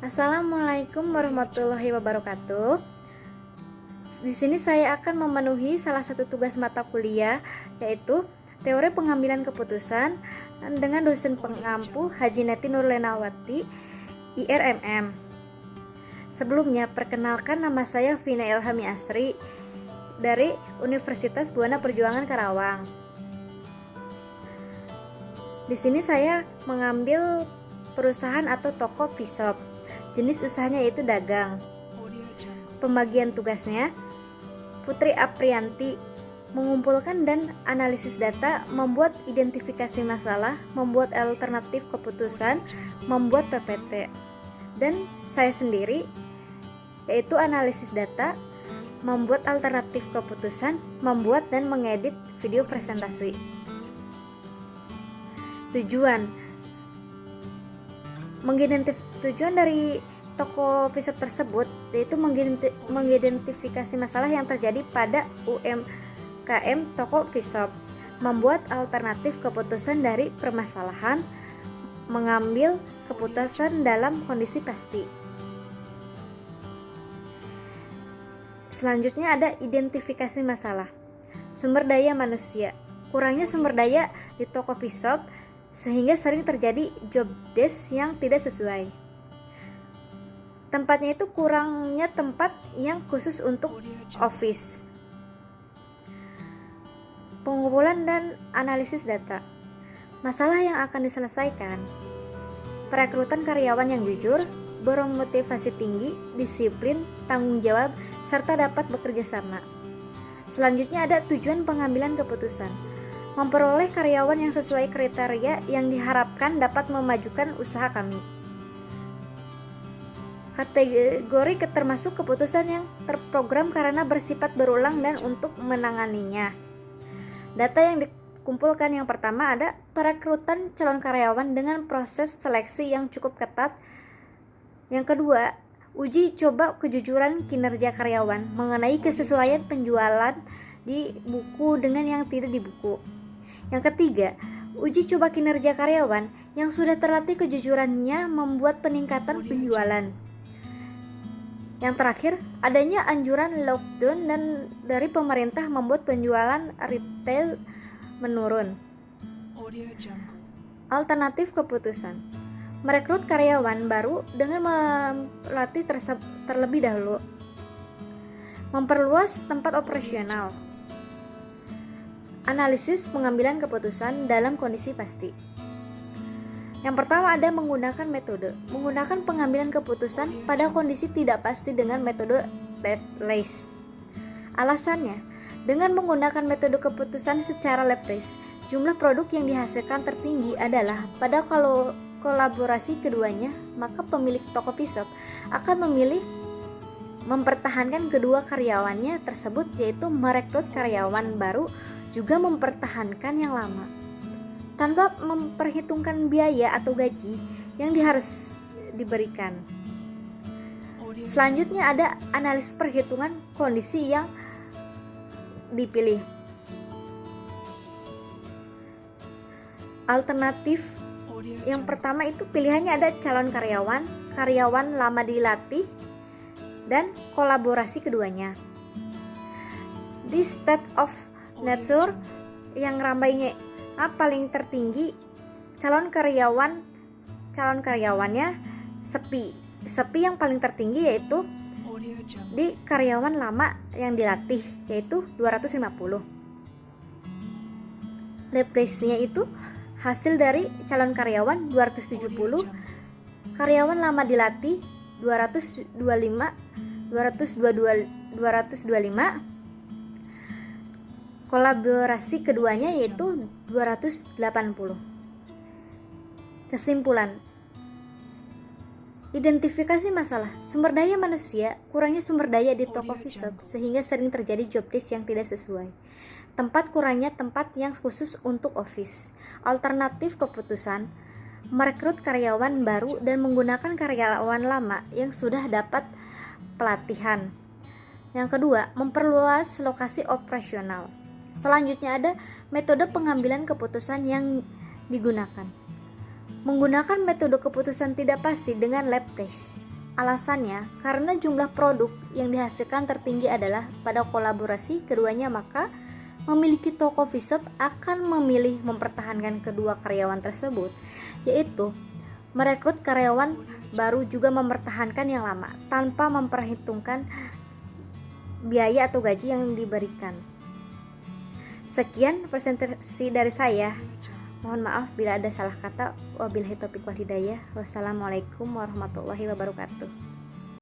Assalamualaikum warahmatullahi wabarakatuh. Di sini saya akan memenuhi salah satu tugas mata kuliah, yaitu teori pengambilan keputusan dengan dosen pengampu Haji Neti Nurlenawati, IRMM. Sebelumnya, perkenalkan, nama saya Vina Ilhami Asri dari Universitas Buana Perjuangan Karawang. Di sini saya mengambil perusahaan atau toko V-shop. Jenis usahanya yaitu dagang. Pembagian tugasnya, Putri Aprianti mengumpulkan dan analisis data, membuat identifikasi masalah, membuat alternatif keputusan, membuat PPT. Dan saya sendiri yaitu analisis data, membuat alternatif keputusan, membuat dan mengedit video presentasi. Tujuan dari toko V-shop tersebut yaitu mengidentifikasi masalah yang terjadi pada UMKM toko V-shop, membuat alternatif keputusan dari permasalahan, mengambil keputusan dalam kondisi pasti. Selanjutnya ada identifikasi masalah. Sumber daya manusia. Kurangnya sumber daya di toko V-shop sehingga sering terjadi job desk yang tidak sesuai. Tempatnya itu kurangnya tempat yang khusus untuk office. Pengumpulan dan analisis data. Masalah yang akan diselesaikan: perekrutan karyawan yang jujur, bermotivasi tinggi, disiplin, tanggung jawab, serta dapat bekerja sama. Selanjutnya ada tujuan pengambilan keputusan. Memperoleh karyawan yang sesuai kriteria yang diharapkan dapat memajukan usaha kami. Kategori termasuk keputusan yang terprogram karena bersifat berulang dan untuk menanganinya. Data yang dikumpulkan yang pertama ada perekrutan calon karyawan dengan proses seleksi yang cukup ketat. Yang kedua, uji coba kejujuran kinerja karyawan mengenai kesesuaian penjualan di buku dengan yang tidak di buku. Yang ketiga, uji coba kinerja karyawan yang sudah terlatih kejujurannya membuat peningkatan penjualan. Yang terakhir, adanya anjuran lockdown dan dari pemerintah membuat penjualan retail menurun. Alternatif keputusan: merekrut karyawan baru dengan melatih terlebih dahulu. Memperluas tempat operasional. Analisis pengambilan keputusan dalam kondisi pasti. Yang pertama ada menggunakan metode. Menggunakan pengambilan keputusan pada kondisi tidak pasti dengan metode lab-based. Alasannya, dengan menggunakan metode keputusan secara lab-based, jumlah produk yang dihasilkan tertinggi adalah pada kolaborasi keduanya, maka pemilik toko V-shop akan memilih mempertahankan kedua karyawannya tersebut, yaitu merekrut karyawan baru juga mempertahankan yang lama tanpa memperhitungkan biaya atau gaji yang harus diberikan. Selanjutnya ada analisis perhitungan kondisi yang dipilih. Alternatif yang pertama itu pilihannya ada calon karyawan, karyawan lama dilatih, dan kolaborasi keduanya. Di state of nature yang ramainya paling tertinggi, calon karyawannya sepi yang paling tertinggi yaitu di karyawan lama yang dilatih yaitu 250. Replace-nya itu hasil dari calon karyawan 270, karyawan lama dilatih 225, kolaborasi keduanya yaitu 280. Kesimpulan: identifikasi masalah. Sumber daya manusia. Kurangnya sumber daya di toko V-shop sehingga sering terjadi job desk yang tidak sesuai. Kurangnya tempat yang khusus untuk office. Alternatif keputusan: merekrut karyawan baru dan menggunakan karyawan lama yang sudah dapat pelatihan. Yang kedua, memperluas lokasi operasional. Selanjutnya ada metode pengambilan keputusan yang digunakan. Menggunakan metode keputusan tidak pasti dengan lab based. Alasannya, karena jumlah produk yang dihasilkan tertinggi adalah pada kolaborasi keduanya, maka memiliki toko coffee shop akan memilih mempertahankan kedua karyawan tersebut, yaitu merekrut karyawan baru juga mempertahankan yang lama tanpa memperhitungkan biaya atau gaji yang diberikan. Sekian presentasi dari saya. Mohon maaf bila ada salah kata. Wabillahi taufiq wal hidayah. Wassalamualaikum warahmatullahi wabarakatuh.